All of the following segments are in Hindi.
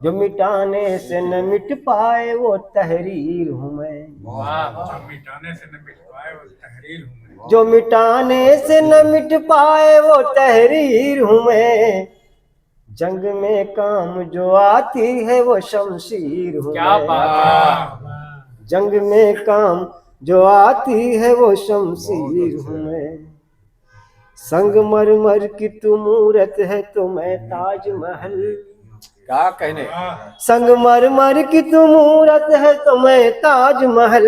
जो मिटाने से न मिट पाए वो तहरीर हूँ मैं। जो मिटाने से न मिट पाए वो तहरीर हूँ मैं। जो मिटाने से न मिट पाए वो तहरीर हूँ मैं। जंग में काम जो आती है वो शमशीर हूँ क्या मैं। बात है। जंग में काम जो आती है वो शमशीर हूँ मैं। संगमरमर की तू मूरत है तो मैं ताजमहल। क्या कहने। संगमरमर की तू मूरत है तो मैं ताजमहल।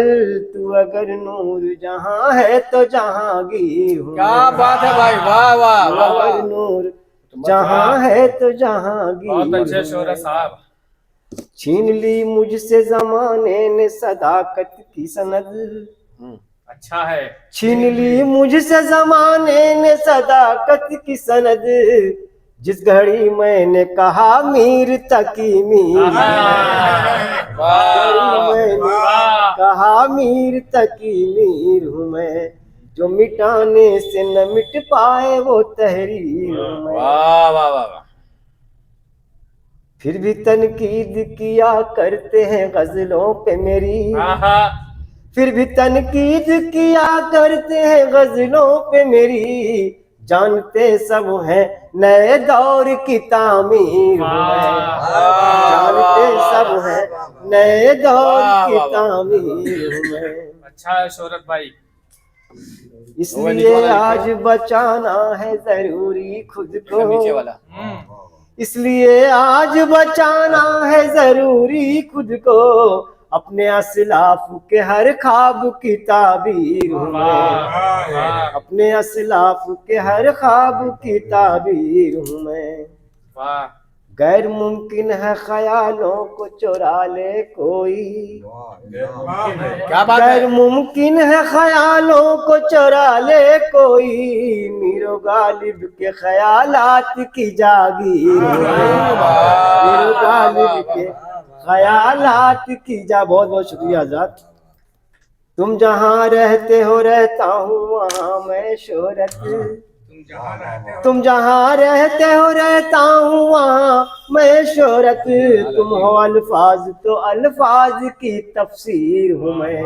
तू अगर नूर जहां है तो जहांगीर हूँ क्या मैं। बात है भाई, वाह वाह तू वाह अगर वाह। नूर जहां है तो जहांगीर बहुत अच्छे हूँ शोहरा मैं। साहब। छीन ली मुझसे जमाने ने सदाकत की सनद। अच्छा है। छीन ली मुझसे जमाने ने सदाकत की सनद। जिस घड़ी मैंने कहा मीर तकी मीर वाह मैंने वाह। कहा मीर तकी मीर हूँ मैं। जो मिटाने से न मिट पाए वो तहरीर हूँ मैं। वाह वाह वाह। फिर भी तनकीद किया करते हैं गजलों पे मेरी। फिर भी तनकीद किया करते हैं गजलों पे मेरी। जानते सब हैं नए दौर की तामीर हूँ मैं। जानते सब हैं नए दौर की तामीर हूँ मैं। अच्छा है शोहरत भाई। इसलिए आज बचाना है जरूरी खुद को। नीचे वाला। इसलिए आज बचाना है जरूरी खुद को। अपने असलाफ के हर ख्वाब की ताबीर हूँ मैं। अपने असलाफ के हर ख्वाब की ताबीर हूँ मैं। वाह। गैर मुमकिन है ख्यालों को चुरा ले कोई। क्या बात है। गैर मुमकिन है ख्यालों को चुरा ले कोई। मीरो गालिब के ख्यालात की जागीर हूँ मैं। मीरो गालिब के ख्यालात की जा। बहुत बहुत शुक्रिया आजाद। तुम जहाँ रहते हो रहता हूँ वहाँ मैं शोहरत। तुम जहाँ रहते हो रहता हूँ वहाँ मैं शोहरत। तुम हो अल्फाज तो अल्फाज की तफसीर हूँ मैं।